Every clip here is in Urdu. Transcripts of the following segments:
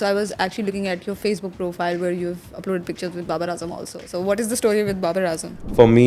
so I was actually looking at your Facebook profile where you've uploaded pictures with Babar Azam also. So what is the story with Babar Azam? For me,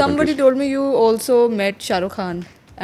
Somebody told me you also met Shah Rukh Khan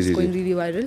it's going really viral.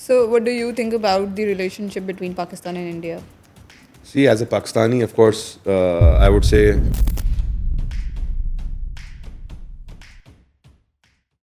So what do you think about the relationship between Pakistan and India? See, as a Pakistani, of course, I would say.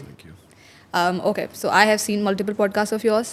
Thank you. Okay, so I have seen multiple podcasts of yours.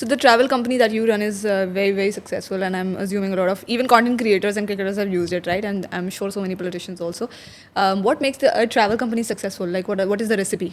So the travel company that you run is very, very successful, and I'm assuming a lot of even content creators and cricketers have used it, right? And I'm sure so many politicians also. What makes a travel company successful? Like what is the recipe?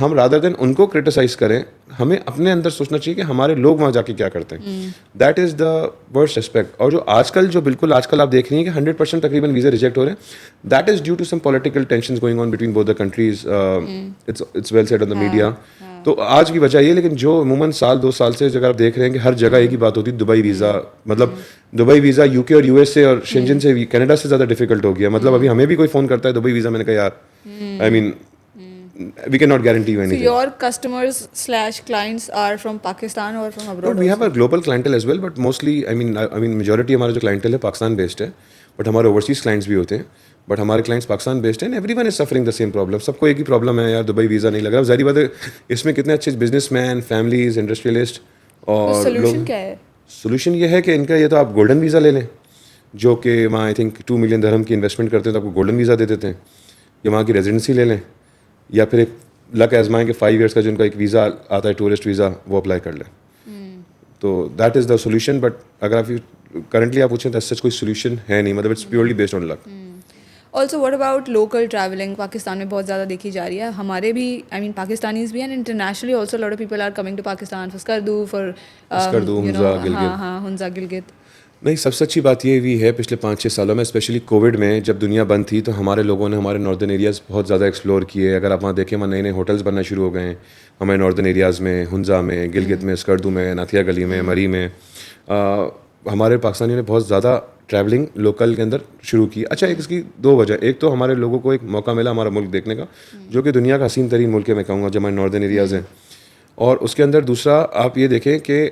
ہم رادر دین ان کو کرٹیسائز کریں, ہمیں اپنے اندر سوچنا چاہیے کہ ہمارے لوگ وہاں جا کے کیا کرتے ہیں. That is the worst aspect. اور جو آج کل آپ دیکھ رہی ہیں کہ 100% تقریباً ویزا ریجیکٹ ہو رہے ہیں, that is due to some political tensions going on between both the countries. It's well said on the media. تو آج کی وجہ یہ, لیکن جو عموماً 2 سال سے اگر آپ دیکھ رہے ہیں کہ ہر جگہ ایک ہی بات ہوتی ہے, دبئی ویزا. مطلب دبئی ویزا یو کے اور یو ایس سے اور شینجن سے کینیڈا سے زیادہ ڈیفیکلٹ ہو گیا. مطلب ابھی ہمیں بھی کوئی فون کرتا ہے دبئی ویزا, میں نے کہا یار آئی مین we cannot guarantee you anything. So your customers/clients are from Pakistan or from abroad? No, we have a global clientele as well, but mostly I mean majority ہمارا جو clientele ہے پاکستان based ہے, but ہمارے overseas clients بھی ہوتے ہیں. بٹ ہمارے کلائنٹس پاکستان بیسڈ ہیں. Everyone is suffering the same problem. سب کو ایک ہی پرابلم ہے یار, دبئی ویزا نہیں لگ رہا. ظاہری بات ہے اس میں کتنے اچھے بزنس مین, فیملیز, انڈسٹریلسٹ اور سولوشن کیا ہے؟ سولوشن یہ ہے کہ ان کا یہ تو آپ گولڈن ویزا لے لیں, جو کہ وہاں آئی تھنک 2 ملین درہم کی انویسٹمنٹ کرتے ہیں تو آپ کو گولڈن ویزا دے دیتے ہیں. یا وہاں کی ریزیڈنسی لے لیں, یا پھر ایک لک آزمائیں کہ 5 ایئرس کا جو ان کا ایک ویزا آتا ہے ٹورسٹ ویزا, وہ اپلائی کر لیں. تو that is the solution. But اگر آپ کرنٹلی آپ پوچھیں تو سچ کوئی سولوشن ہے نہیں, مطلب it's purely based on luck. Also what about local travelling? Pakistan میں بہت زیادہ دیکھی جا رہی ہے. ہمارے بھی آئی مین پاکستانیز بھی ہیں, internationally also lot of people are coming to Pakistan for Skardu, for Hunza Gilgit. نہیں, سب سے اچھی بات یہ بھی ہے پچھلے 5-6 سالوں میں, اسپیشلی کووڈ میں جب دنیا بند تھی تو ہمارے لوگوں نے ہمارے ناردرن ایریاز بہت زیادہ ایکسپلور کیے. اگر آپ وہاں دیکھیں وہاں نئے نئے ہوٹلس بننا شروع ہو گئے ہیں ہمارے ناردرن ایریاز میں, ہنزا میں, گلگت میں, اسکردو میں, ناتھیا گلی میں, مری میں. ہمارے پاکستانیوں نے بہت زیادہ ٹریولنگ لوکل کے اندر شروع کی. اچھا, ایک اس کی 2 وجہ. ایک تو ہمارے لوگوں کو ایک موقع ملا ہمارا ملک دیکھنے کا, جو کہ دنیا کا حسین ترین ملک ہے میں کہوں گا, جو ہمارے ناردرن ایریاز ہیں. اور اس کے اندر دوسرا آپ یہ دیکھیں کہ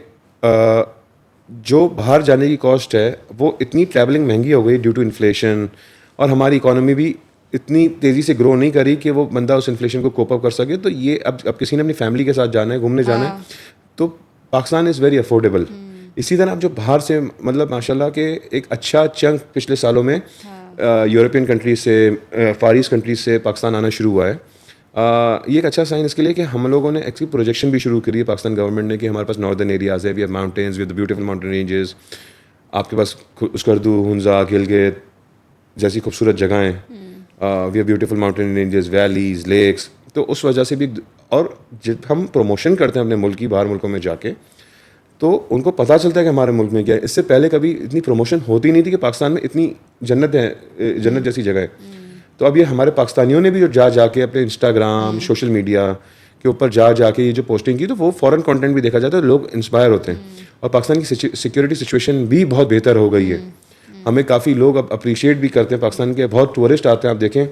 جو باہر جانے کی کاسٹ ہے وہ اتنی ٹریولنگ مہنگی ہو گئی ڈیو ٹو انفلیشن, اور ہماری اکانومی بھی اتنی تیزی سے گرو نہیں کری کہ وہ بندہ اس انفلیشن کو کوپ اپ کر سکے. تو یہ اب کسی نے اپنی فیملی کے ساتھ جانا ہے, گھومنے جانا ہے, تو پاکستان از ویری افورڈیبل. اسی طرح اب جو باہر سے مطلب ماشاء اللہ کہ ایک اچھا چنک پچھلے سالوں میں یورپین کنٹریز سے, فار ایسٹ کنٹریز سے پاکستان آنا شروع ہوا ہے. یہ ایک اچھا سائن اس کے لیے کہ ہم لوگوں نے ایکچولی پروجیکشن بھی شروع کری ہے پاکستان گورنمنٹ نے, کہ ہمارے پاس ناردرن ایریاز ہے, we have mountains, we have beautiful mountain ranges. آپ کے پاس اسکردو, ہنزا, گلگت جیسی خوبصورت جگہیں, we have beautiful mountain ranges, valleys, lakes. تو اس وجہ سے بھی, اور جب ہم پروموشن کرتے ہیں اپنے ملک کی باہر ملکوں میں جا کے, تو ان کو پتہ چلتا ہے کہ ہمارے ملک میں کیا ہے. اس سے پہلے کبھی اتنی پروموشن ہوتی نہیں تھی کہ پاکستان میں اتنی جنت ہے, جنت جیسی جگہ ہے. تو اب یہ ہمارے پاکستانیوں نے بھی جو جا کے اپنے انسٹاگرام, سوشل میڈیا کے اوپر جا کے یہ جو پوسٹنگ کی, تو وہ فورن کانٹینٹ بھی دیکھا جاتا ہے, لوگ انسپائر ہوتے ہیں. اور پاکستان کی سیکورٹی سچویشن بھی بہت بہتر ہو گئی ہے. ہمیں کافی لوگ اب اپریشیٹ بھی کرتے ہیں. پاکستان کے بہت ٹورسٹ آتے ہیں, آپ دیکھیں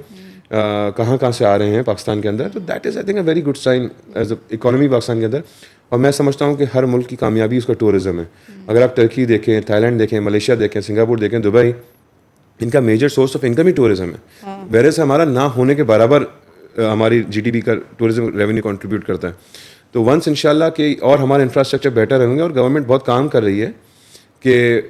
کہاں سے آ رہے ہیں پاکستان کے اندر. تو that is I think a very good sign as a economy Pakistan کے اندر. اور میں سمجھتا ہوں کہ ہر ملک کی کامیابی اس کا ٹورزم ہے. اگر آپ ٹرکی دیکھیں, تھائی لینڈ دیکھیں, ملیشیا دیکھیں, سنگاپور دیکھیں, دبئی, ان کا میجر سورس آف انکم ہی ٹورزم ہے. ویرے سے ہمارا نہ ہونے کے برابر ہماری جی ڈی پی کا ٹورزم ریونیو کنٹریبیوٹ کرتا ہے. تو ونس ان شاء اللہ کہ اور ہمارے انفراسٹرکچر بیٹر ہوں گے, اور گورنمنٹ بہت کام کر رہی ہے کہ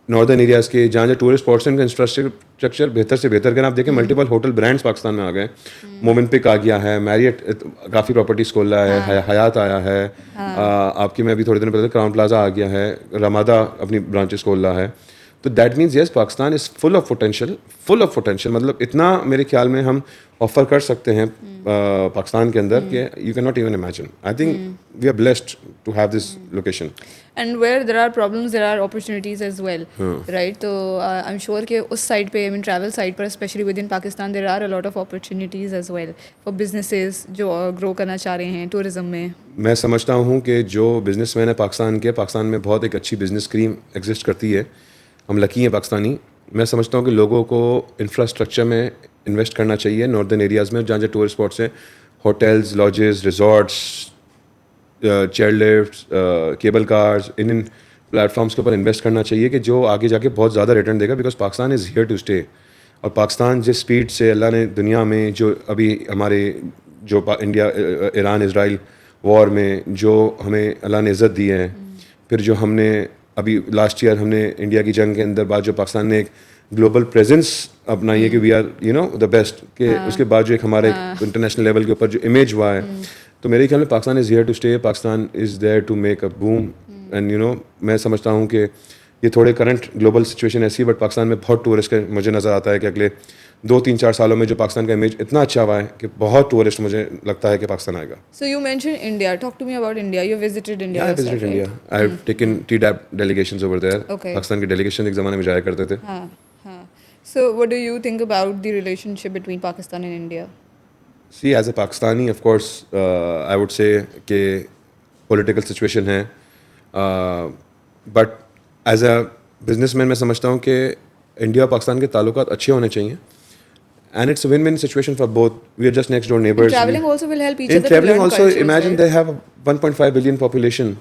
ناردرن ایریاز کے جہاں جہاں ٹورسٹ اسپاٹس ہیں ان کا انفراسٹرکچر بہتر سے بہتر کریں. آپ دیکھیں ملٹیپل ہوٹل برانڈس پاکستان میں آ گئے. مومن پک آ گیا ہے, میریٹ کافی پراپرٹیز کھول رہا ہے, حیات آیا ہے, آپ کے میں ابھی تھوڑے دن پہلے کراؤن پلازا آ گیا ہے, رمادہ اپنی برانچز کھول رہا ہے. تو that means yes Pakistan is full of potential. مطلب اتنا میرے خیال میں ہم آفر کر سکتے ہیں پاکستان کے اندر کہ you can not even imagine. I think we are blessed to have this location. And where there are problems there are opportunities as well, right. تو آئی ایم شیور کہ اس سائڈ پہ, ٹریول سائڈ پر especially within Pakistan there are a lot of opportunities as well for businesses جو گرو کرنا چاہ رہے ہیں ٹورزم میں. میں سمجھتا ہوں کہ جو بزنس مین ہے پاکستان میں بہت ایک اچھی بزنس کریم ایگزسٹ کرتی ہے. ہم لکی ہیں پاکستانی. میں سمجھتا ہوں کہ لوگوں کو انفراسٹرکچر میں انویسٹ کرنا چاہیے ناردرن ایریاز میں, جہاں جہاں ٹورسٹ اسپاٹس ہیں, hotels, lodges, resorts, chair lifts, cable cars, ان پلیٹفارمس کے اوپر انویسٹ کرنا چاہیے کہ جو آگے جا کے بہت زیادہ ریٹرن دے گا. Because Pakistan is here to stay. اور پاکستان جس اسپیڈ سے اللہ نے دنیا میں جو ابھی ہمارے جو انڈیا ایران اسرائیل وار میں جو ہمیں اللہ نے عزت دی ہے, پھر جو ہم نے ابھی لاسٹ ایئر ہم نے انڈیا کی جنگ کے اندر بعد جو پاکستان نے ایک گلوبل پریزنس اپنائی ہے کہ وی آر دا بیسٹ, کہ اس کے بعد جو ایک ہمارے انٹرنیشنل لیول کے اوپر جو امیج ہوا ہے, تو میرے خیال میں Pakistan is here to stay. Pakistan is there to make a boom. And میں سمجھتا ہوں کہ یہ تھوڑے کرنٹ گلوبل سچویشن ایسی ہے, بٹ پاکستان میں بہت ٹورسٹ کا مجھے نظر آتا ہے کہ اگلے 2-3-4 سالوں میں جو پاکستان کا امیج اتنا اچھا ہوا ہے کہ بہت ٹورسٹ مجھے لگتا ہے کہ پاکستان آئے گا. So you mentioned India. Talk to me about India. You visited India. Yeah, I visited India. I've taken TDAP delegations over there. Okay. Pakistan کی ڈیلیگیشن ایک زمانے میں جایا کرتے تھے. ہاں. So what do you think about the relationship between Pakistan and India? See, as a Pakistani, of course, I would say کہ پولیٹیکل سچویشن ہے, but as a business man میں سمجھتا ہوں کہ انڈیا اور پاکستان کے تعلقات اچھے ہونے چاہیے. And it's a win-win situation for both. We are just next door neighbors. And traveling also will help each in other. Traveling to learn also, cultures, imagine right? they have a 1.5 billion population.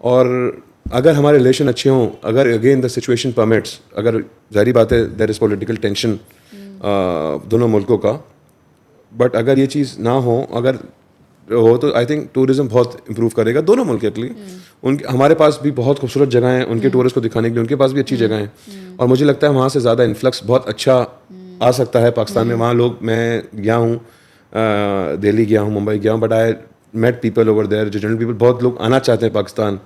اور اگر ہمارے ریلیشن اچھے ہوں, اگر اگین دا سچویشن پرمٹس, اگر ظاہری بات ہے دیر از پولیٹیکل ٹینشن دونوں ملکوں کا, بٹ اگر یہ چیز نہ ہو, اگر ہو تو آئی تھنک ٹورزم بہت امپروو کرے گا دونوں ملک کے لیے. ہمارے پاس بھی بہت خوبصورت جگہیں ہیں ان کے ٹورسٹ کو دکھانے کے لیے, ان کے پاس بھی اچھی جگہیں ہیں, اور مجھے لگتا ہے وہاں سے زیادہ انفلکس بہت اچھا آ سکتا ہے پاکستان میں. وہاں لوگ, میں گیا ہوں دہلی گیا ہوں, ممبئی گیا ہوں, but I meet people over there, جو جنرل پیپل بہت لوگ آنا چاہتے ہیں پاکستان,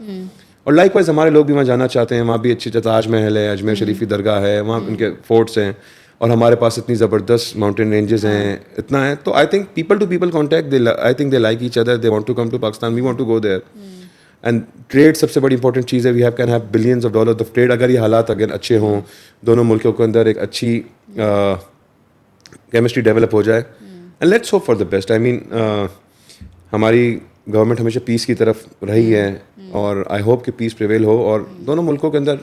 اور لائک وائز ہمارے لوگ بھی وہاں جانا چاہتے ہیں. وہاں بھی اچھی تاج محل ہے, اجمیر شریف کی درگاہ ہے, وہاں ان کے فورٹس ہیں, اور ہمارے پاس اتنی زبردست ماؤنٹین رینجز ہیں, اتنا ہے. تو I think people to people contact, I think they like each other, they want to come to Pakistan, we want to go there. And trade سب سے بڑی امپورٹنٹ چیز ہے. We have can have balance of dollar of trade. اگر یہ حالات اگر اچھے ہوں, دونوں ملکوں کے اندر ایک اچھی کیمسٹری ڈیولپ ہو جائے, and let's hope for the best. I mean ہماری گورنمنٹ ہمیشہ پیس کی طرف رہی ہے, اور آئی ہوپ کہ پیس پریویل ہو, اور دونوں ملکوں کے اندر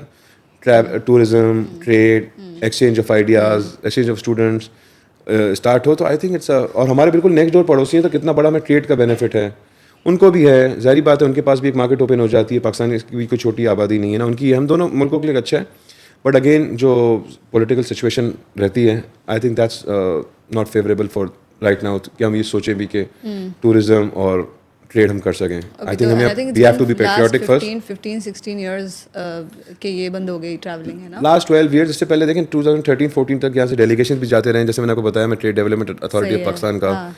tourism, trade, exchange of ideas, exchange of students start ہو. تو آئی تھنک اٹس, اور ہمارے بالکل نیکسٹ ڈور پڑوسی ہیں, تو کتنا بڑا میں ٹریڈ کا بینیفٹ ہے ان کو بھی ہے. ظاہری بات ہے ان کے پاس بھی ایک مارکیٹ اوپن ہو جاتی ہے. پاکستان کی بھی کوئی چھوٹی آبادی نہیں ہے نا ان کی, ہم دونوں ملکوں کے لیے اچھا ہے. بٹ اگین جو پولیٹیکل سچویشن رہتی ہے, I think that's not favourable for right now کہ ہم یہ سوچیں بھی کہ ٹورزم اور ٹریڈ ہم کر سکیں. آئی تھنک ہمیں we have to be patriotic first. 15-16 years کہ یہ بند ہو گئی ٹریولنگ, ہے نا. لاسٹ 12 ایئرز, اس سے پہلے دیکھیں 2013-14 تک یہاں سے ڈیلیگیشن بھی جاتے رہے ہیں. جیسے میں نے آپ کو بتایا, میں trade development authority of Pakistan کا,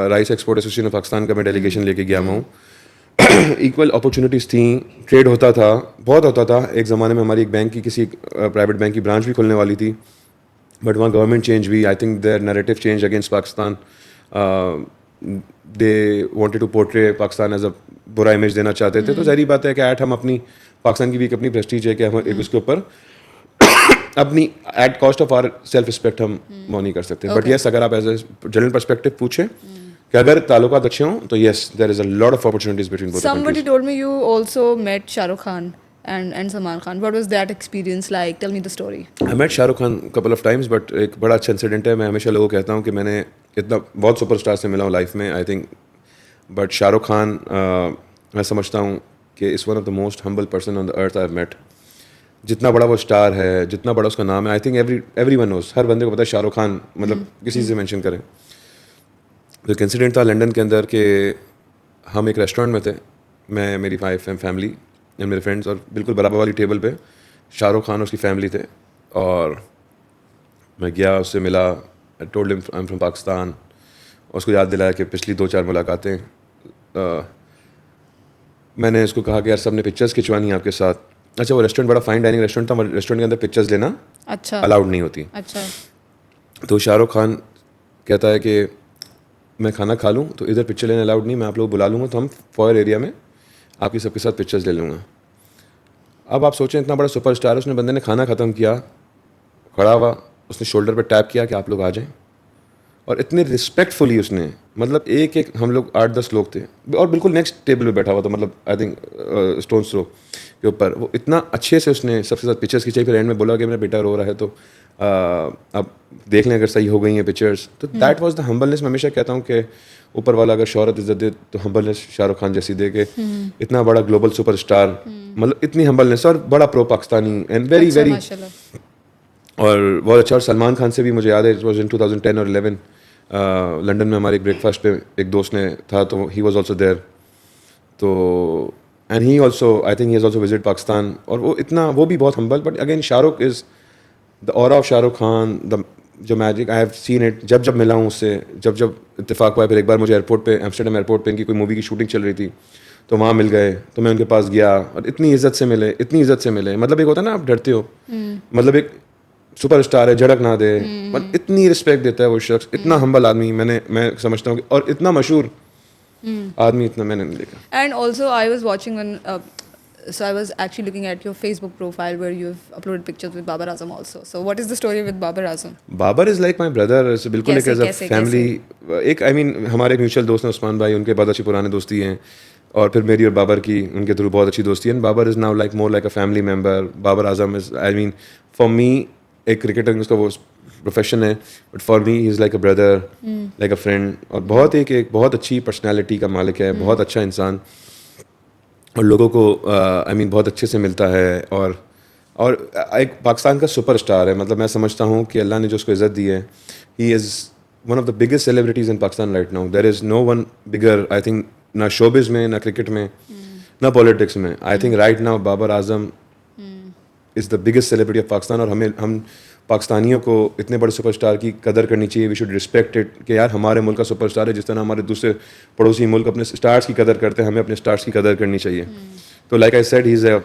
rice export association of Pakistan کا میں ڈیلیگیشن لے کے گیا ہوں. ایکول اپرچونیٹیز تھیں, ٹریڈ ہوتا تھا, بہت ہوتا تھا. ایک زمانے میں ہماری ایک بینک کی, کسی پرائیویٹ بینک کی برانچ بھی کھلنے والی تھی, بٹ وہاں گورنمنٹ چینج ہوئی. I think their narrative change against Pakistan. They wanted to portray Pakistan as a برا امیج دینا چاہتے تھے. تو ظاہری بات ہے کہ ایٹ ہم اپنی پاکستان کی بھی ایک اپنی پریسٹیج ہے کہ ہم ایک اس کے اوپر اپنی at cost of our self respect ہم وہ نہیں کر سکتے. بٹ یس, اگر آپ ایز اے جنرل پرسپیکٹو پوچھیں کہ اگر تعلقات اچھے ہوں تو yes, there is a lot of opportunities between both countries. Somebody told me you also met Shah Rukh Khan and Salman Khan. What was that experience like? Tell me the story. I met Shah Rukh Khan couple of times, but ایک بڑا اچھا انسیڈنٹ ہے. میں ہمیشہ لوگوں کو کہتا ہوں کہ میں نے اتنا بہت سپر اسٹار سے ملا ہوں لائف میں, I think, but Shah Rukh Khan میں سمجھتا ہوں کہ اس one of the most humble person on the earth I have met. جتنا بڑا وہ اسٹار ہے, جتنا بڑا اس کا نام ہے, I think everyone knows, ہر بندے کو پتا ہے شاہ رخ خان, مطلب کسی سے مینشن کریں. ایک انسیڈنٹ تھا لنڈن کے اندر کہ ہم ایک ریسٹورینٹ میں تھے, میں, میری فیملی اینڈ میرے فرینڈس, اور بالکل برابر والی ٹیبل پہ شاہ رخ خان اور اس کی فیملی تھے. اور میں گیا, اس سے ملا, I told him I am from Pakistan, اور اس کو یاد دلایا کہ پچھلی 2-4 ملاقاتیں. میں نے اس کو کہا کہ یار سب نے پکچرز کھنچوانی ہیں آپ کے ساتھ. اچھا, وہ ریسٹورینٹ بڑا فائن ڈائننگ ریسٹورینٹ تھا, ریسٹورینٹ کے اندر پکچرز لینا اچھا الاؤڈ نہیں ہوتی. اچھا. تو شاہ رخ خان کہتا ہے کہ میں کھانا کھا لوں تو ادھر پکچر لینا الاؤڈ نہیں, میں آپ لوگ بلا لوں گا, تو ہم فوائر ایریا میں آپ کی سب کے ساتھ پکچرز لے لوں گا. اب آپ سوچیں, اتنا بڑا سپر اسٹار, اس نے بندے نے کھانا ختم کیا, کھڑا ہوا, اس نے شولڈر پہ ٹیپ کیا کہ آپ لوگ آ جائیں, اور اتنے رسپیکٹفلی اس نے, مطلب ایک ہم لوگ 8-10 لوگ تھے, اور بالکل نیکسٹ ٹیبل پہ بیٹھا ہوا تھا, مطلب آئی تھنک اسٹون تھرو کے اوپر, وہ اتنا اچھے سے اس نے سب سے ساتھ پکچرس کھینچائی. پھر اینڈ میں بولا کہ میرا بیٹا رو رہا ہے تو اب دیکھ لیں اگر صحیح ہو گئی ہیں پکچرس. تو دیٹ واز دا ہمبلنس. میں ہمیشہ کہتا ہوں کہ اوپر والا اگر شہرت عزت دے تو ہمبلنس شاہ رخ خان جیسی دے, کہ اتنا بڑا گلوبل سپر اسٹار, مطلب اتنی ہمبلنس, اور بڑا پرو پاکستانی اینڈ ویری ویری, اور بہت اچھا. اور سلمان خان سے بھی مجھے یاد ہے, اٹ واز ان 2010 اور 11 لنڈن میں ہمارے ایک بریک فاسٹ پہ ایک دوست نے تھا, تو ہی واز آلسو دیر. تو and he also, I think he has also visit Pakistan, اور وہ اتنا, وہ بھی بہت ہمبل. But again Shah Rukh is the اورا of Shah Rukh Khan, دا جو magic I have seen it. جب ملا ہوں اس سے, جب اتفاق ہوا. پھر ایک بار مجھے ایئرپورٹ پہ, ایمسٹرڈیم ایئرپورٹ پہ ان کی کوئی مووی کی شوٹنگ چل رہی تھی, تو وہاں مل گئے, تو میں ان کے پاس گیا اور اتنی عزت سے ملے. مطلب ایک ہوتا ہے نا آپ ڈرتے ہو, مطلب ایک سپر اسٹار ہے, جھڑک نہ دے, اتنی رسپیکٹ دیتا ہے وہ شخص, اتنا ہمبل آدمی میں سمجھتا ہوں, اور اتنا مشہور آدمی اتنا میں نے نہیں دیکھا. And also I was watching one, so I was actually looking at your Facebook profile where you've uploaded pictures with Babar Azam also. So what is the story with Babar Azam? Babar is like my brother, بالکل ایک ایز اے فیملی. ایک آئی مین ہمارے میوچل دوست ہیں عثمان بھائی, ان کے بہت اچھی پرانے دوستی ہیں, اور پھر میری اور بابر کی ان کے تھرو بہت اچھی دوستی ہے. Babar is now like more like a family member. Babar Azam is I mean for me ایک کرکٹر اس کا وہ پروفیشن ہے, but for me he is like a brother, like a friend, اور بہت ایک بہت اچھی پرسنالٹی کا مالک ہے, بہت اچھا انسان, اور لوگوں کو آئی مین بہت اچھے سے ملتا ہے, اور ایک پاکستان کا سپر اسٹار ہے. مطلب میں سمجھتا ہوں کہ اللہ نے جو اس کو عزت دی ہے, he is one of the biggest celebrities in Pakistan right now. There is no one bigger, I think, نہ شوبز میں, نہ کرکٹ میں, نہ پالیٹکس میں. I think right now Babar Azam is the biggest celebrity of Pakistan. اور ہم پاکستانیوں کو اتنے بڑے سپر اسٹار کی قدر کرنی چاہیے. وی شوڈ ریسپیکٹ اٹ کہ یار ہمارے ملک کا سپر اسٹار ہے, جس طرح ہمارے دوسرے پڑوسی ملک اپنے اسٹارس کی قدر کرتے ہیں, ہمیں اپنے اسٹارس کی قدر کرنی چاہیے. تو like I said, he is a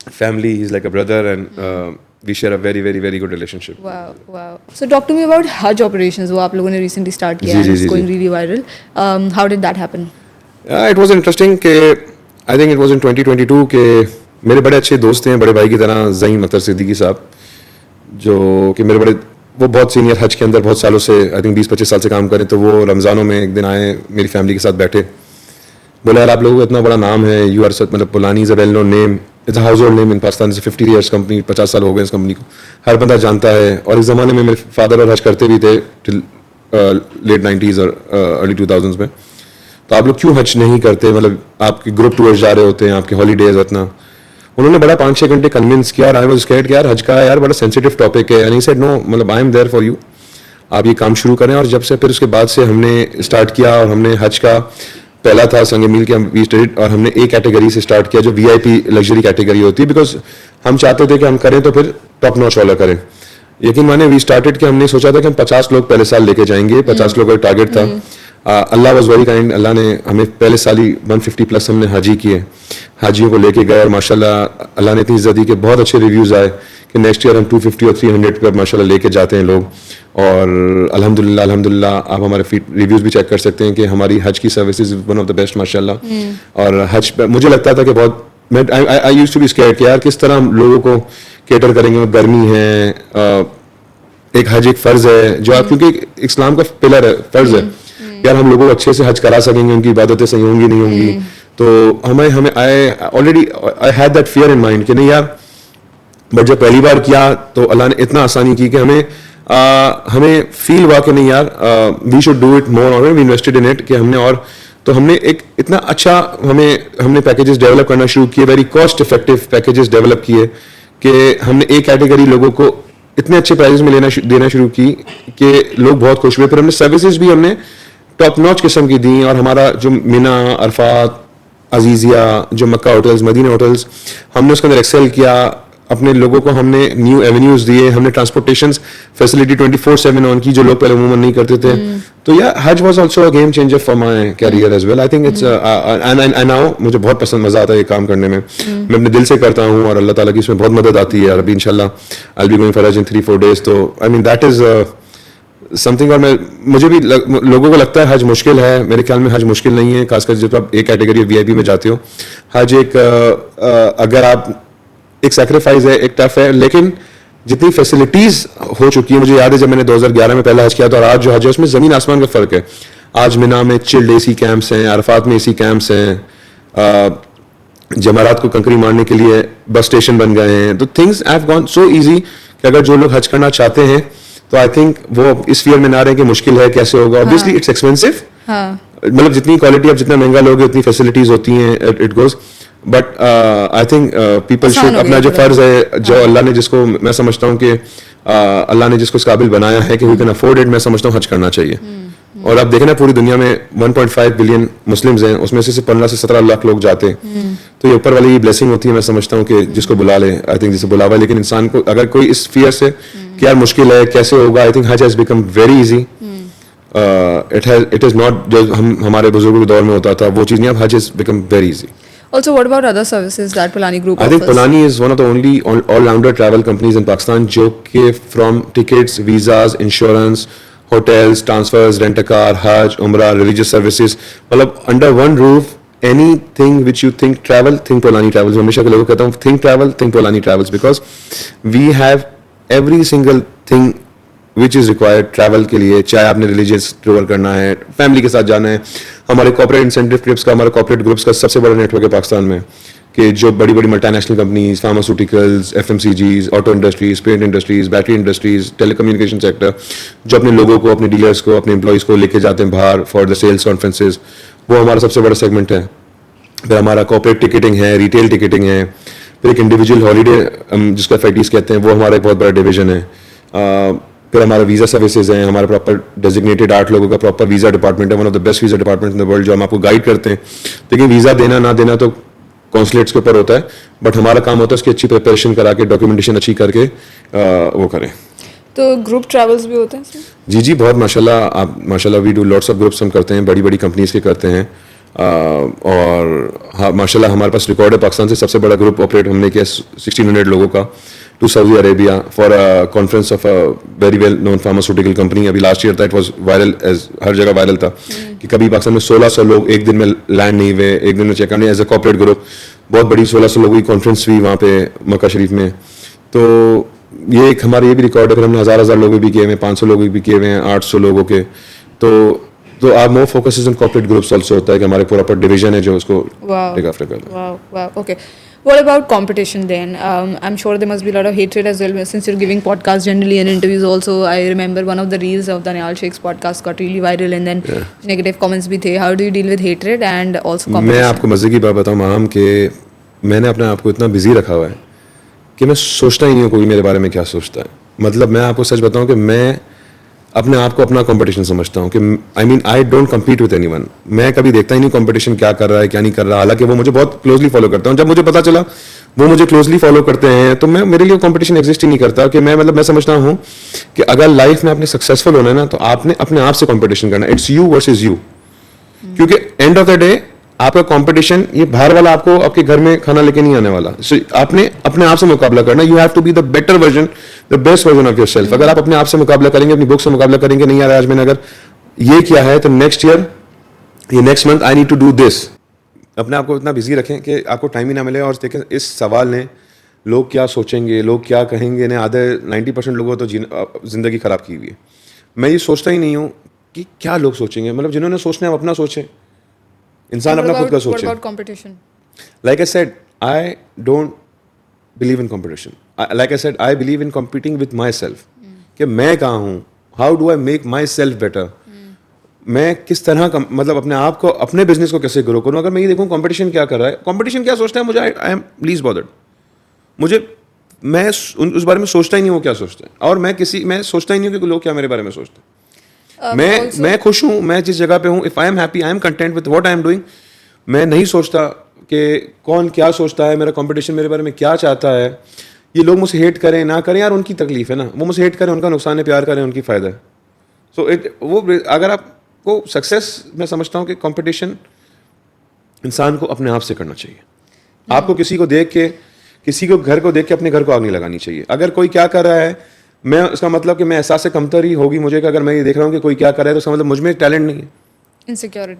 family, he is like a brother, and we share a very very very good relationship. Wow. So talk to me about Hajj operations, وہ آپ لوگوں نے recently start کیا ہے, it's going really viral. How did that happen? It was interesting کہ I think it was in 2022 کہ میرے بڑے اچھے دوست ہیں, بڑے بھائی کی طرح, زعیم اختر صدیقی صاحب, جو کہ میرے بڑے, وہ بہت سینئر حج کے اندر بہت سالوں سے, آئی تھنک 20-25 سال سے کام کریں. تو وہ رمضانوں میں ایک دن آئے, میری فیملی کے ساتھ بیٹھے, بولے یار آپ لوگوں کو اتنا بڑا نام ہے, یو آر مطلب Polani is a well known name, it's a household name in Pakistan. 50 years company, 50 سال ہو گئے اس کمپنی کو, ہر بندہ جانتا ہے. اور اس زمانے میں میرے فادر اور حج کرتے بھی تھے لیٹ 90s اور ارلی 2000s میں. تو آپ لوگ کیوں حج نہیں کرتے, مطلب آپ کے گروپ ٹورز جا رہے ہوتے ہیں, آپ کے ہالیڈیز اتنا. انہوں نے بڑا 5-6 گھنٹے کنونس کیا, اور آئی واز اسکیئرڈ کہ یار حج کا یار بڑا سینسیٹیو ٹاپک ہے. اینڈ ہی سیڈ نو, مطلب I am there for you, آپ یہ کام شروع کریں. اور جب سے پھر اس کے بعد سے ہم نے اسٹارٹ کیا, اور ہم نے حج کا پہلا تھا سنگ میل کے, اور ہم نے ایک کیٹیگری سے اسٹارٹ کیا جو VIP لگژری کیٹیگری ہوتی ہے, بیکاز ہم چاہتے تھے کہ ہم کریں تو پھر ٹاپ نوچ والا کریں. یقین مانے وی اسٹارٹڈ کہ ہم نے سوچا تھا کہ ہم 50 لوگ پہلے سال لے کے جائیں گے, 50 لوگ کا ٹارگیٹ تھا. اللہ واز ویری کائنڈ, اللہ نے ہمیں پہلے سال ہی 150+ ہم نے حاجی کیے, حاجیوں کو لے کے گئے, اور ماشاء اللہ اللہ نے اتنی عزت دی کہ بہت اچھے ریویوز آئے کہ نیکسٹ ایئر ہم 250 اور 300 پر ماشاء اللہ لے کے جاتے ہیں لوگ. اور الحمدللہ آپ ہمارے ریویوز بھی چیک کر سکتے ہیں کہ ہماری حج کی services one of the best ماشاء اللہ. اور حج مجھے لگتا تھا کہ بہت, میں آئی یوز ٹو بی اسکیئرڈ کہ یار کس طرح ہم لوگوں کو کیٹر کریں گے, گرمی ہے, ایک حج ایک فرض ہے جو آپ, کیونکہ اسلام کا پلر ہے, فرض ہے یار, ہم لوگوں کو اچھے سے حج کرا سکیں گے, ان کی عبادتیں صحیح ہوں گی نہیں ہوں گی. تو ہمیں already I had that fear in mind کہ نہیں یار, بٹ جب پہلی بار کیا تو اللہ نے اتنا آسانی کی کہ ہمیں فیل ہوا کہ نہیں یار we should do it more, اور وی انویسٹڈ ان اٹ کہ ہم نے, اور تو ہم نے ایک اتنا اچھا ہم نے پیکیجز ڈیولپ کرنا شروع کیے, very cost effective packages develop کیے کہ ہم نے ایک کیٹیگری لوگوں کو اتنے اچھے پرائزز میں دینا شروع کی کہ لوگ بہت خوش ہوئے. پھر ہم نے سروسز بھی ہم نے ٹاپ نوچ قسم کی دیں, اور ہمارا جو مینا, عرفات, عزیزیہ, جو مکہ ہوٹلز, مدینہ ہوٹلز, ہم نے اس کے اندر ایکسل کیا. اپنے لوگوں کو ہم نے نیو ایونیوز دیے, ہم نے ٹرانسپورٹیشن فیسلٹی 24/7 آن کی جو لوگ پہلے عموماً نہیں کرتے تھے. تو یا حج was also a game changer for my career as well. I think it's and now مجھے بہت پسند, مزہ آتا ہے یہ کام کرنے میں, میں اپنے دل سے کرتا ہوں, اور اللہ تعالیٰ کی اس میں بہت مدد آتی ہے. اور ابھی انشاءاللہ I will be going for حج ان 3-4 days. تو آئی mean that is some thing. اور مجھے بھی لوگوں کو لگتا ہے حج مشکل ہے, میرے خیال میں حج مشکل نہیں ہے, خاص کر جب آپ ایک کیٹیگری VIP میں جاتے ہو. حج ایک اگر آپ ایک سیکریفائز ہے, ایک ٹف ہے, لیکن جتنی فیسلٹیز ہو چکی ہیں, مجھے یاد ہے جب میں نے 2011 میں پہلا حج کیا تھا اور آج جو حج ہے اس میں زمین آسمان کا فرق ہے. آج مینا میں چلڈ AC کیمپس ہیں, عرفات میں AC کیمپس ہیں, جمعرات کو کنکری مارنے کے لیے بس اسٹیشن بن گئے ہیں. تو things have gone so easy کہ اگر جو لوگ حج کرنا چاہتے ہیں تو آئی تھنک وہ اس فیئر میں نہ رہیں کہ مشکل ہے, کیسے ہوگا. اوبیسلی اٹس ایکسپینسو, مطلب جتنی کوالٹی اب جتنا مہنگا لوگے اتنی فیسلٹیز ہوتی ہیں, it goes. But I think people should اپنا جو فرض ہے, جو اللہ نے جس کو, میں سمجھتا ہوں کہ اللہ نے جس کو اس قابل بنایا ہے کہ وی کین افورڈ اٹ, میں سمجھتا ہوں حج کرنا چاہیے. اور اب دیکھیں نا پوری دنیا میں 1.5 بلین مسلمز ہیں, اس میں سے 15 سے 17 لاکھ لوگ جاتے ہیں. تو یہ اوپر والی بلیسنگ ہوتی ہے, میں سمجھتا ہوں کہ جس کو بلا لے, آئی تھنک جسے بلاوا. لیکن انسان کو اگر کوئی اس فیئر سے کہ یار مشکل ہے کیسے ہوگا, I think Hajj has become very easy. it is not جو ہمارے بزرگوں کے دور میں ہوتا تھا وہ چیز نہیں. اب حج has become very easy. Also, what about other services that Palani Group I offers? think Palani is one of the only all-rounder travel companies in Pakistan جو کہ from tickets, visas, insurance, hotels, transfers, rent a car, Hajj, Umrah, religious services, مطلب under one roof anything which you think travel, think Palani Travels. ہمیشہ کے لوگوں کو کہتا ہوں think travel, think Palani Travels because we have every single thing which is required travel کے لیے. چاہے آپ نے ریلیجیس ٹریول کرنا ہے, فیملی کے ساتھ جانا ہے. ہمارے کارپوریٹ انسینٹیو ٹرپس کا, ہمارے کارپوریٹ گروپس کا سب سے بڑا نیٹ ورک ہے پاکستان میں کہ جو بڑی بڑی multinational companies, pharmaceuticals, FMCGs, auto industries, paint industries, battery industries, telecommunication sector, جو اپنے لوگوں کو, اپنے ڈیلرس کو, اپنے امپلائیز کو لے کے جاتے ہیں باہر فار دا سیلس کانفرنسز, وہ ہمارا سب سے بڑا سیگمنٹ ہے. پھر ہمارا کارپوریٹ ٹکٹنگ ہے, ریٹیل ٹکٹنگ ہے. پھر ایک انڈیویجول ہالیڈے جس کو FITs کہتے ہیں وہ ہمارا ایک بہت بڑا ڈویژن ہے. پھر ہمارا ویزا سروسز ہیں, ہمارا پراپر ڈیزگنیٹڈ 8 لوگوں کا پراپر ویزا ڈپارٹمنٹ ہے, one of the best visa department in the world, جو ہم آپ کو گائڈ کرتے ہیں. لیکن ویزا دینا نہ دینا تو کونسلیٹس کے اوپر ہوتا ہے, بٹ ہمارا کام ہوتا ہے اس کی اچھی پریپریشن کرا کے, ڈاکیومنٹیشن اچھی کر کے وہ کریں. تو گروپ ٹریولس بھی ہوتے ہیں؟ جی بہت ماشاء اللہ. آپ ماشاء اللہ we do lots of groups ہم کرتے ہیں, بڑی بڑی کمپنیز کے کرتے ہیں. اور ہاں ماشاء اللہ ہمارے پاس ریکارڈ ہے پاکستان سے سب سے بڑا گروپ آپریٹ ہم نے کیا 1600 لوگوں کا to Saudi Arabia for conference of very well known pharmaceutical company. ابھی لاسٹ ایئر تھا, اٹ واز وائرل, ایز ہر جگہ وائرل تھا کہ کبھی پاکستان میں 1600 لوگ ایک دن میں لینڈ نہیں ہوئے, ایک دن میں چیک کرنے. ایز اے کارپوریٹ گروپ بہت بڑی 1600 لوگوں کی کانفرنس ہوئی وہاں پہ مکہ شریف میں. تو یہ ایک ہمارا یہ بھی ریکارڈ ہے. پھر ہم نے 1000 لوگوں بھی کیے ہوئے ہیں, 500 لوگوں بھی کیے ہوئے ہیں, 800 لوگوں کے. تو آپ مور فوکس ان کارپوریٹ گروپس آلسو ہوتا ہے کہ ہمارے پورا ڈویژن ہے جو اس کو ٹیک آفٹر کرتا ہے. Wow. Okay. What about competition then? I'm sure there must be a lot of hatred as well since you're giving podcasts generally and interviews also. I remember one of the reels of Danial Sheikh's podcast got really viral and then negative comments بھی تھے. How do you deal with hatred and also competition? میں آپ کو مزے کی بات بتاؤں مام کہ میں نے اپنے آپ کو اتنا بزی رکھا ہوا ہے کہ میں سوچتا ہی نہیں ہوں کوئی میرے بارے میں کیا سوچتا ہے. مطلب میں آپ کو سچ بتاؤں کہ میں اپنے آپ کو اپنا کمپٹیشن سمجھتا ہوں کہ I don't compete with any one. میں کبھی دیکھتا ہی نہیں کمپٹیشن کیا کر رہا ہے کیا نہیں کر رہا, حالانکہ وہ مجھے بہت کلوزلی فالو کرتا ہوں. جب مجھے پتا چلا وہ مجھے کلوزلی فالو کرتے ہیں تو میرے لیے کمپٹیشن ایگزسٹ ہی نہیں کرتا. کہ میں سمجھتا ہوں کہ اگر لائف میں آپ نے سکسیزفل ہونا ہے نا تو آپ نے اپنے آپ سے کمپٹیشن کرنا ہے. اٹس یو ورسز یو, کیونکہ اینڈ آف دا ڈے آپ کا کمپٹیشن یہ باہر والا آپ کو آپ کے گھر میں کھانا لے کے نہیں آنے والا. آپ نے اپنے آپ سے مقابلہ کرنا. You have to be the better version, the best version of yourself. اگر آپ اپنے آپ سے مقابلہ کریں گے, اپنی بک سے مقابلہ کریں گے, نہیں یار آج میں نے اگر یہ کیا ہے تو نیکسٹ ایئر یہ next month I need to do this. اپنے آپ کو اتنا بزی رکھیں کہ آپ کو ٹائم ہی نہ ملے. اور دیکھیں اس سوال نے لوگ کیا سوچیں گے, لوگ کیا کہیں گے, نے آدھے 90% لوگوں تو زندگی خراب کی ہوئی ہے. میں یہ سوچتا ہی نہیں ہوں کہ کیا لوگ سوچیں گے. مطلب جنہوں نے سوچنا ہے وہ اپنا سوچیں, انسان اپنا خود کا سوچے. Like I said, I don't believe in competition. Like I said, I believe in competing with myself. کہ میں کہاں ہوں, how do I make myself better. میں کس طرح کا مطلب اپنے آپ کو اپنے بزنس کو کیسے گرو کروں. اگر میں یہ دیکھوں کمپٹیشن کیا کر رہا ہے, کمپٹیشن کیا سوچتا ہے, مجھے آئی ایم لیسٹ بادرڈ. میں اس بارے میں سوچتا ہی نہیں ہوں کیا سوچتا ہے. اور میں سوچتا ہی نہیں ہوں کہ لوگ کیا میرے بارے میں سوچتے ہیں. میں خوش ہوں, میں جس جگہ پہ ہوں, if I am happy, I am content with what I am doing. میں نہیں سوچتا کہ کون کیا سوچتا ہے, میرا کمپٹیشن میرے بارے میں کیا چاہتا ہے. یہ لوگ مجھ سے ہیٹ کریں نہ کریں یار ان کی تکلیف ہے نا, وہ مجھ سے ہیٹ کریں ان کا نقصان ہے, پیار کریں ان کی فائدہ ہے. سو وہ اگر آپ کو سکسیس, میں سمجھتا ہوں کہ کمپٹیشن انسان کو اپنے آپ سے کرنا چاہیے. آپ کو کسی کو دیکھ کے, کسی کو گھر کو دیکھ کے اپنے گھر کو آگ نہیں لگانی چاہیے. اگر کوئی کیا کر رہا ہے, میں اس کا مطلب کہ میں احساس کمتری ہوگی مجھے کہ اگر میں یہ دیکھ رہا ہوں کہ کوئی کیا کر رہا ہے تو اس کا مطلب مجھ میں ٹیلنٹ نہیں ہے,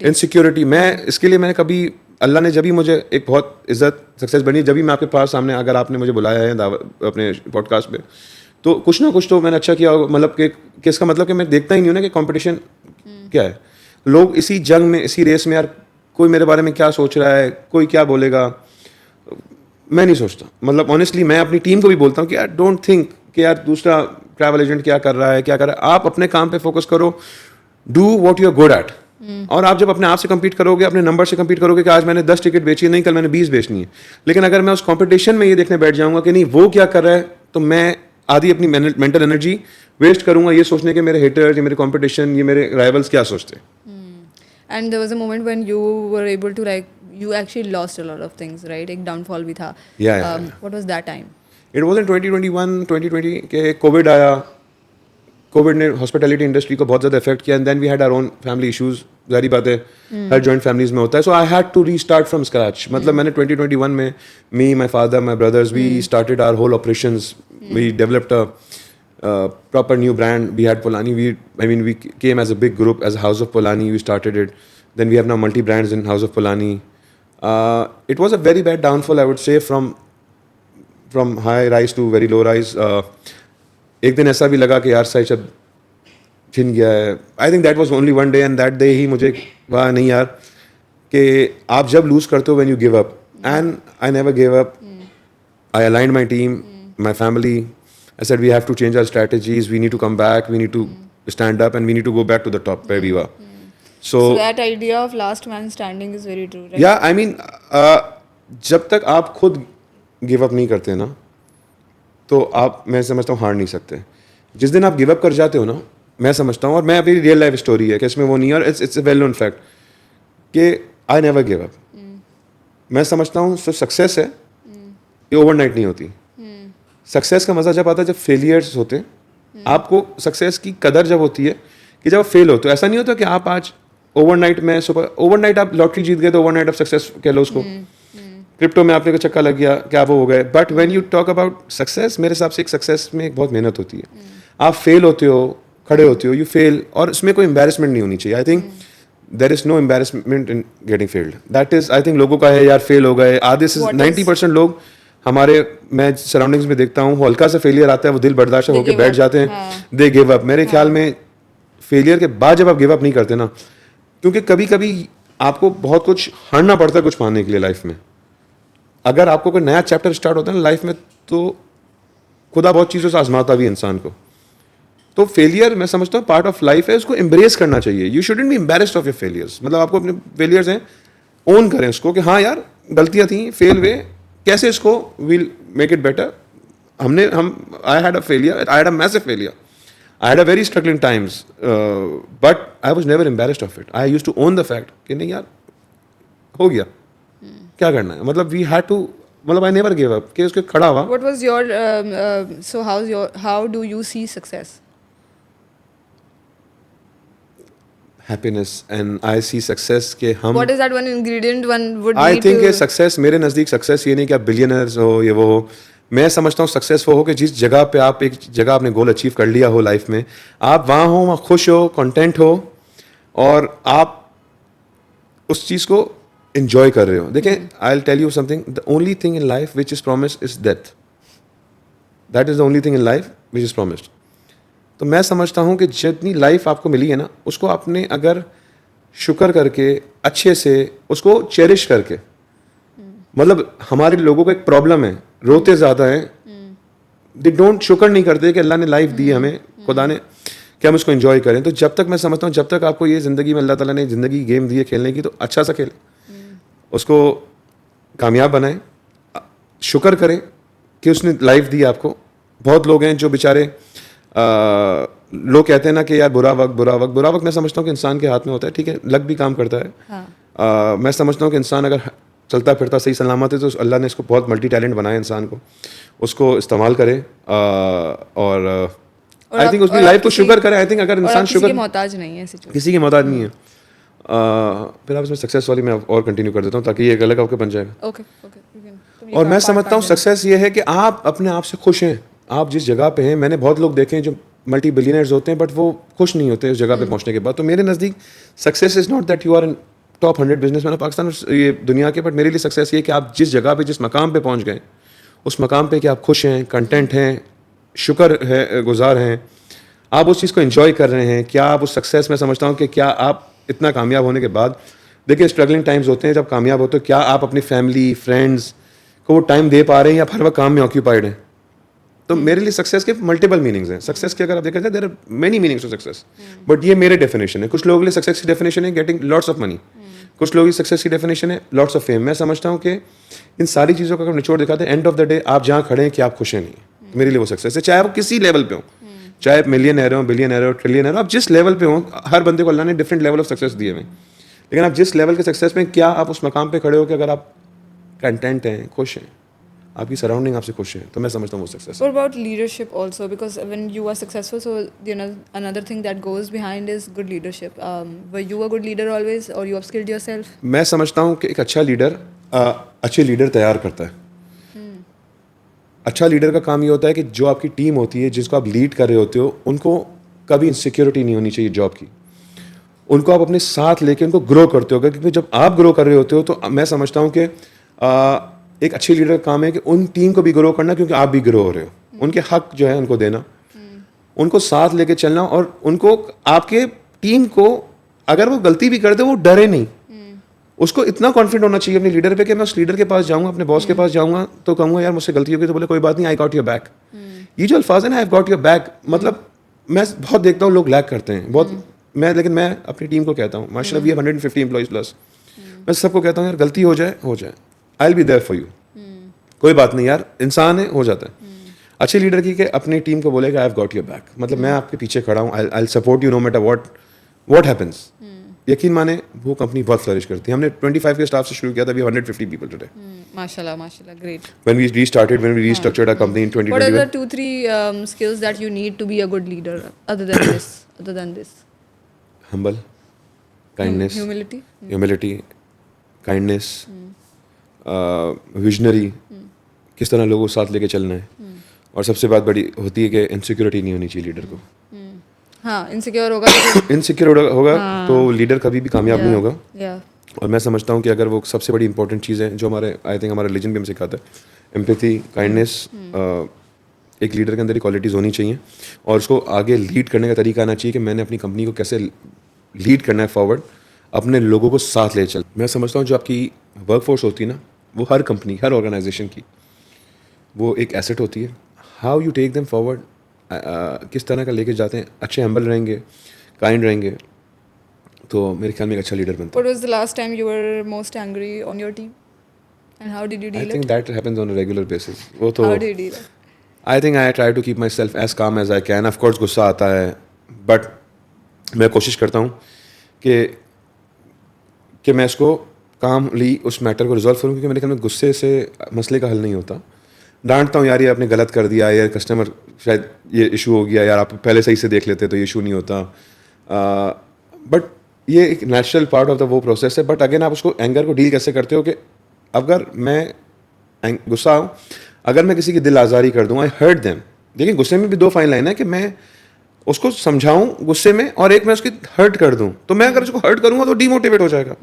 انسیکیورٹی. میں اس کے لیے میں نے کبھی, اللہ نے جبھی مجھے ایک بہت عزت سکسیس بنی, جبھی میں آپ کے پاس سامنے, اگر آپ نے مجھے بلایا ہے اپنے پوڈ کاسٹ پہ, تو کچھ نہ کچھ تو میں نے اچھا کیا. مطلب کہ اس کا مطلب کہ میں دیکھتا ہی نہیں ہوں نا کہ کمپٹیشن کیا ہے. لوگ اسی جنگ میں, اسی ریس میں, یار کوئی میرے بارے میں کیا سوچ رہا ہے, کوئی کیا بولے گا, میں نہیں سوچتا. مطلب آنیسٹلی میں اپنی ٹیم کو بھی بولتا ہوں کہ یار ڈونٹ تھنک کہ یار دوسرا ٹریول ایجنٹ کیا کر رہا ہے, کیا کر رہا ہے. آپ اپنے کام پہ فوکس کرو, do what you are good at. اور آپ جب اپنے آپ سے کمپیٹ کرو گے, اپنے نمبر سے کمپیٹ کرو گے کہ آج میں نے 10 ٹکٹ بیچی ہے, نہیں کل میں نے 20 بیچنی ہے. لیکن اگر میں اس کمپٹیشن میں یہ دیکھنے بیٹھ جاؤں گا کہ نہیں وہ کیا کر رہا ہے, تو میں آدھی اپنی مینٹل انرجی ویسٹ کروں گا یہ سوچنے کہ میرے ہیٹرز, یہ میرے کمپٹیشن, یہ میرے رائیولس کیا سوچتے ہیں. And there was a moment when you were able to you actually lost a lot of things, right? ایک ڈاؤن فال بھی تھا. Yeah. What was that time? It was in 2021, 2020 کہ کووڈ آیا. کووڈ نے ہاسپٹیلٹی انڈسٹری کو بہت زیادہ افیکٹ کیا, and then we had our own family issues. ظاہری بات ہے ہر جوائنٹ فیملیز میں ہوتا ہے. So I had to restart from scratch. مطلب میں نے 2021 میں me, my father, my brothers, we started our whole operations. We developed proper new brand. We had Polani. We came as a big group as House of Polani. We started it. Then we have now multi brands in House of Polani. It was a very bad downfall, I would say, from high rise to very low rise. ایک دن ایسا بھی لگا کہ یار سائز اب چھن گیا ہے. I think that was only one day, and that day ہی مجھے کہا نہیں یار کہ آپ جب لوز کرتے ہو when you give up, and I never gave up. I aligned my team, my family. I said we have to change our strategies, we need to come back, we need to stand up, and we need to go back to the top where we were. So that idea of last man standing is very true, right? Yeah, I mean جب تک آپ خود گیو اپ نہیں کرتے نا تو آپ, میں سمجھتا ہوں, ہار نہیں سکتے. جس دن آپ گیو اپ کر جاتے ہو نا, میں سمجھتا ہوں, اور میں ابھی ریئل لائف اسٹوری ہے کہ اس میں وہ نہیں ہے, اور it's a well known fact کہ آئی نیور گیو اپ. میں سمجھتا ہوں جو سکسیس ہے یہ اوور نائٹ نہیں ہوتی. سکسیس کا مزہ جب آتا ہے جب فیلیئرس ہوتے ہیں. آپ کو سکسیس کی قدر جب ہوتی ہے کہ جب آپ فیل ہوتے ہو. ایسا نہیں ہوتا کہ آپ آج اوور نائٹ میں اوور نائٹ آپ لاٹری جیت گئے تو اوور نائٹ آپ سکسیس کہہ لو اس کو. کرپٹو میں آپ نے چکا لگ گیا کیا وہ ہو گئے. But when you talk about success, میرے حساب سے ایک سکسیس میں ایک بہت محنت ہوتی ہے. آپ فیل ہوتے ہو, کھڑے ہوتے ہو, یو فیل, اور اس میں کوئی امبیرسمنٹ نہیں ہونی چاہیے. I think there is no embarrassment in getting failed. That is, I think لوگوں کا ہے یار فیل ہو گئے. آدھے سے 90% لوگ ہمارے, میں سراؤنڈنگس میں دیکھتا ہوں, ہلکا سا فیلئر آتا ہے وہ دل برداشت ہو کے بیٹھ جاتے ہیں, دے گیو اپ. میرے خیال میں فیلئر کے بعد جب آپ گیو اپ نہیں کرتے نا, کیونکہ کبھی کبھی آپ کو بہت کچھ ہارنا پڑتا ہے کچھ پانے کے لیے لائف میں. اگر آپ کو کوئی نیا چیپٹر اسٹارٹ ہوتا ہے نا لائف میں تو خدا بہت چیزوں سے آزماتا بھی انسان کو. تو فیلئر میں سمجھتا ہوں پارٹ آف لائف ہے, اس کو امبریس کرنا چاہیے. You shouldn't be embarrassed of your failures. مطلب آپ کو اپنے فیلئرس ہیں اون کریں اس کو کہ ہاں یار غلطیاں تھیں, فیل ہوئے, کیسے اس کو well make it better. I had a failure, I had a massive failure, I had a very struggling times, but I was never embarrassed of it. I use to own the fact کہ نہیں یار ہو گیا, کیا کرنا ہے. مطلب وی ہیڈ ٹو, مطلب آئی نیور گیو اپ کہ اس کے کھڑا ہوا. What was your so how do you see success? Happiness, and I see success کہ ہم, What is that one ingredient one would I need think to? success, میرے نزدیک سکسیس یہ نہیں کہ آپ بلینئرز ہو یہ وہ ہو. میں سمجھتا ہوں سکسیس وہ ہو کہ جس جگہ پہ آپ ایک جگہ آپ نے گول اچیو کر لیا ہو لائف میں, آپ وہاں ہو, وہاں خوش ہو, کنٹینٹ ہو, اور آپ اس چیز کو انجوائے کر رہے ہو. دیکھیں, I'll tell you something, the only thing in life which is promised is death. That is the only thing in life which is promised. تو میں سمجھتا ہوں کہ جتنی لائف آپ کو ملی ہے نا, اس کو آپ نے اگر شکر کر کے اچھے سے اس کو چیریش کر کے, مطلب ہمارے لوگوں کا ایک پرابلم ہے, روتے زیادہ ہیں, دے ڈونٹ شکر نہیں کرتے کہ اللہ نے لائف دی ہے ہمیں, خدا نے, کہ ہم اس کو انجوائے کریں. تو جب تک میں سمجھتا ہوں جب تک آپ کو یہ زندگی میں اللہ تعالیٰ نے زندگی گیم دی ہے کھیلنے کی, تو اچھا سا کھیلیں, اس کو کامیاب بنائیں, شکر کریں کہ اس نے لائف دی آپ کو. بہت لوگ ہیں جو بیچارے, لوگ کہتے ہیں نا کہ یار برا وقت میں سمجھتا ہوں کہ انسان کے ہاتھ میں ہوتا ہے. ٹھیک ہے, لک بھی کام کرتا ہے. میں سمجھتا ہوں کہ انسان اگر چلتا پھرتا صحیح سلامت ہے تو اللہ نے اس کو بہت ملٹی ٹیلنٹ بنایا انسان کو, اس کو استعمال کرے, اور آئی تھنک اس کی لائف کو شکر کرے. آئی تھنک اگر انسان شکر, کسی کی محتاج نہیں ہے, کسی کی محتاج نہیں ہے. پھر آپ اس میں سکسیس والی میں اور کنٹینیو کر دیتا ہوں تاکہ یہ ایک الگ آپ کے بن جائے گا. اور میں سمجھتا ہوں سکسیس یہ ہے کہ آپ اپنے آپ سے خوش ہیں, آپ جس جگہ پہ ہیں. میں نے بہت لوگ دیکھے ہیں جو ملٹی بلینئرز ہوتے ہیں بٹ وہ خوش نہیں ہوتے اس جگہ پہ پہنچنے کے بعد. تو میرے نزدیک success is not that you are in top 100 business man of Pakistan, یہ دنیا کے, بٹ میرے لیے سکسیس یہ کہ آپ جس جگہ پہ جس مقام پہ پہنچ گئے اس مقام پہ کہ آپ خوش ہیں, کنٹینٹ ہیں, شکر ہے گزار ہیں, آپ اس چیز کو انجوائے کر رہے ہیں. کیا آپ اس سکسیس میں سمجھتا ہوں کہ کیا آپ اتنا کامیاب ہونے کے بعد, دیکھیں اسٹرگلنگ ٹائمز ہوتے ہیں جب کامیاب ہوتے ہیں, کیا آپ اپنی فیملی فرینڈس کو وہ ٹائم دے پا رہے ہیں یا ہر وقت کام میں آکیوپائڈ ہیں. تو میرے لیے سکسیس کے ملٹیپل میننگز ہیں. سکسیس کے اگر آپ دیکھا جائے there are many meanings to success, but یہ میرے ڈیفینیشن ہے. کچھ لوگوں کے لیے سکسیس کی ڈیفینیشن ہے گیٹنگ لاٹس آف منی, کچھ لوگوں کی سکسیس کی ڈیفینیشن ہے لاٹس آف فیم. میں سمجھتا ہوں کہ ان ساری چیزوں کا اگر نچوڑ دکھاتے ہیں, اینڈ آف دا ڈے آپ جہاں کھڑے ہیں کہ آپ خوش ہیں نہیں, میرے لیے وہ سکسیس ہے. چاہے آپ کسی لیول پہ ہوں, چاہے آپ ملینئر ہوں, بلینئر ہو, ٹریلینئر ہو, آپ جس لیول پہ ہوں, ہر بندے کو اللہ نے ڈفرینٹ لیول آف سکسیس دیے ہوئے, لیکن آپ جس لیول کے سکسیس میں, کیا آپ اس مقام پہ کھڑے ہو کہ اگر آپ کنٹینٹ ہیں, خوش ہیں, آپ کی سراؤنڈنگ آپ سے خوش ہیں, تو میں سمجھتا ہوں وہ success. What about leadership also? Because when you are successful, so you know another thing that goes behind is good leadership. Were you a good leader always, or you upskilled yourself? میں سمجھتا ہوں کہ ایک اچھا لیڈر اچھے لیڈر تیار کرتا ہے. اچھا لیڈر کا کام یہ ہوتا ہے کہ جو آپ کی ٹیم ہوتی ہے, جس کو آپ لیڈ کر رہے ہوتے ہو, ان کو کبھی انسیکیورٹی نہیں ہونی چاہیے جاب کی. ان کو آپ اپنے ساتھ لے کے ان کو گرو کرتے ہو, کیونکہ جب آپ گرو کر رہے ہوتے ہو تو میں سمجھتا ہوں کہ ایک اچھے لیڈر کا کام ہے کہ ان ٹیم کو بھی گرو کرنا, کیونکہ آپ بھی گرو ہو رہے ہو. ان کے حق جو ہے ان کو دینا, ان کو ساتھ لے کے چلنا, اور ان کو آپ کے ٹیم کو اگر وہ غلطی بھی کر دے وہ ڈرے نہیں. اس کو اتنا کانفیڈنٹ ہونا چاہیے اپنے لیڈر پہ کہ میں اس لیڈر کے پاس جاؤں گا, اپنے باس کے پاس جاؤں گا تو کہوں گا یار مجھ سے غلطی ہو گئی, تو بولے کوئی بات نہیں, آئی گاٹ یور بیک. یہ جو الفاظ ہیں نا, آئی گاٹ یور بیک, مطلب میں بہت دیکھتا ہوں لوگ لیک کرتے ہیں بہت. لیکن میں اپنی ٹیم کو کہتا ہوں, ماشاء اللہ وی ہیو 150 امپلائیز پلس, میں سب کو کہتا ہوں یار غلطی ہو جائے, I will be there for you, کوئی بات نہیں یار, انسان ہے, ہو جاتا ہے. اچھے لیڈر کی کہ اپنی ٹیم کو بولے گا I have got your back, مطلب میں آپ کے پیچھے کھڑا ہوں, I will support you no matter what happens. یقین مانے وہ کمپنی بہت فلرش کرتی ہے. ہم نے 25 کے اسٹاف سے شروع کیا تھا, ابھی 150 پیپل ٹوڈے. ماشاءاللہ, ماشاءاللہ, great. When we restructured our company in 2021. What are the 2-3 skills that you need to be a good leader other than this? Humble, kindness, humility, kindness, visionary, کس طرح لوگوں کو ساتھ لے کے چلنا ہے. اور سب سے بات بڑی ہوتی ہے کہ انسیکیورٹی نہیں ہونی چاہیے لیڈر کو. ہاں, انسیکیور ہوگا تو لیڈر کبھی بھی کامیاب نہیں ہوگا. اور میں سمجھتا ہوں کہ اگر وہ سب سے بڑی امپورٹنٹ چیز ہے جو آئی تھنک ہمارا ریلیجن بھی ہم سکھاتا ہے, ایمپیتھی, کائنڈنیس, ایک لیڈر کے اندر یہ کوالٹیز ہونی چاہیے. اور اس کو آگے لیڈ کرنے کا طریقہ آنا چاہیے کہ میں نے اپنی کمپنی کو کیسے لیڈ کرنا ہے فارورڈ, اپنے لوگوں کو ساتھ لے چل. میں سمجھتا ہوں جو آپ کی ورک فورس ہوتی ہے نا, وہ ہر کمپنی, ہر آرگنائزیشن کی وہ ایک ایسٹ ہوتی ہے. How you take them forward, کس طرح کا لے کے جاتے ہیں, اچھے ہمبل رہیں گے, کائنڈ رہیں گے, تو میرے خیال میں ایک اچھا لیڈر بنتا ہے. What was the last time you were most angry on your team? And how did you deal it? I think that happens on a regular basis. وہ تو How do you deal it? I think I try to keep myself as calm as I can. Of course غصہ آتا ہے, بٹ میں کوشش کرتا ہوں کہ میں اس کو کاملی اس میٹر کو ریزالو کروں, کیونکہ میرے خیال میں غصے سے مسئلے کا حل نہیں ہوتا. ڈانٹتا ہوں یار یہ آپ نے غلط کر دیا, یا کسٹمر شاید یہ ایشو ہو گیا, یار آپ پہلے صحیح سے دیکھ لیتے تو یہ ایشو نہیں ہوتا. بٹ یہ ایک نیچرل پارٹ آف دا وہ پروسیس ہے. بٹ اگین آپ اس کو اینگر کو ڈیل کیسے کرتے ہو کہ اگر میں غصہ آؤں, اگر میں کسی کی دل آزاری کر دوں, آئی ہرٹ دیم. دیکھیں غصے میں بھی 2 فائن لائن ہے کہ میں اس کو سمجھاؤں غصے میں, اور ایک میں اس کی ہرٹ کر دوں. تو میں اگر اس کو ہرٹ کروں گا تو ڈی موٹیویٹ ہو جائے گا,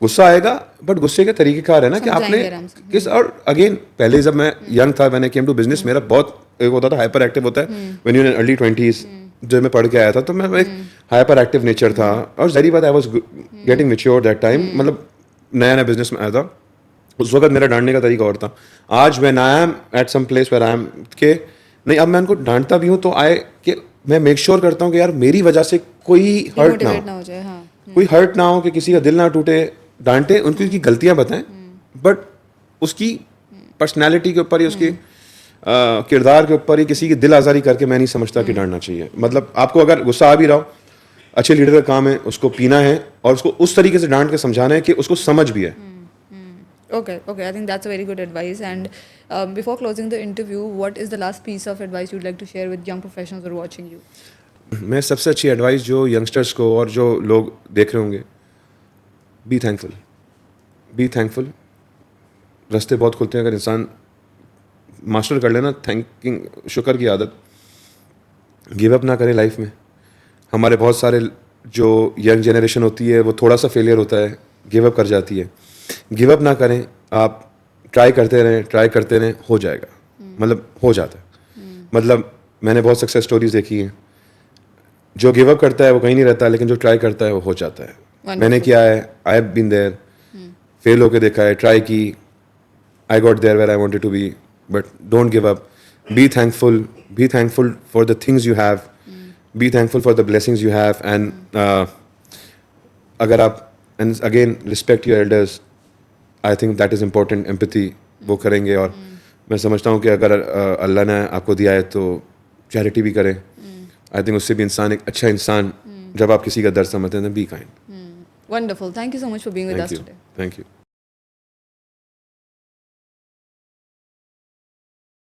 غصہ آئے گا. بٹ غصے کے طریقہ کار ہے نا کہ آپ نے کس, اور اگین پہلے جب میں ینگ تھا, when I came to business, میرا بہت ایک ہوتا تھا ہائپر ایکٹیو ہوتا ہے when you're in early 20s. جو میں پڑھ کے آیا تھا تو میں ایک ہائپر ایکٹیو نیچر تھا, اور ظاہری بات I was getting mature that time. مطلب نیا نیا بزنس میں آیا تھا, اس وقت میرا ڈانٹنے کا طریقہ اور تھا. آج when I am at some place where I am کہ نہیں, اب میں ان کو ڈانٹتا بھی ہوں تو کہ میں میک شیور کرتا ہوں کہ یار میری وجہ سے کوئی ہرٹ نہ ہو, کوئی ہرٹ نہ ہو, کہ کسی کا دل نہ ٹوٹے. ڈانٹے, ان کی غلطیاں بتائیں, بٹ اس کی پرسنالٹی کے اوپر یا اس کی کردار کے اوپر ہی کسی کی دل آزاری کر کے میں نہیں سمجھتا کہ ڈانٹنا چاہیے. مطلب آپ کو اگر غصہ آ بھی رہا ہو, اچھے لیڈر کا کام ہے اس کو پینا ہے اور اس کو اس طریقے سے ڈانٹ کے سمجھانا ہے کہ اس کو سمجھ بھی ہے. Okay, I think that's a very good advice. And before closing the interview, what is the last piece of advice you'd like to share with young professionals who are watching you? میں سب سے اچھی ایڈوائس جو ینگسٹرس کو اور جو لوگ دیکھ رہے ہوں گے, بی تھینکفل. راستے بہت کھلتے ہیں اگر انسان ماسٹر کر لینا تھینکنگ, شکر کی عادت. گیو اپ نہ کریں لائف میں. ہمارے بہت سارے جو ینگ جنریشن ہوتی ہے وہ تھوڑا سا فیلئر ہوتا ہے, گیو اپ کر جاتی ہے. گیو اپ نہ کریں, آپ ٹرائی کرتے رہیں, ہو جائے گا, مطلب ہو جاتا ہے. مطلب میں نے بہت سکسیس اسٹوریز دیکھی ہیں. جو گیو اپ کرتا ہے وہ کہیں نہیں رہتا, لیکن جو ٹرائی کرتا ہے وہ ہو جاتا ہے. میں نے کیا ہے, آئی ہیو بین دیئر, فیل ہو کے دیکھا ہے, ٹرائی کی, I got there where I wanted to be. But don't give up. Be thankful for the things you have, be thankful for the blessings you have. And اگر آپ again respect your elders, I think that is important. Empathy وہ کریں گے, اور میں سمجھتا ہوں کہ اگر اللہ نے آپ کو دیا ہے تو چیریٹی بھی کریں. آئی تھنک اس سے بھی انسان ایک اچھا انسان, جب آپ کسی کا درد سمجھتے ہیں, be kind. Wonderful. Thank you so much for being with us today. Thank you.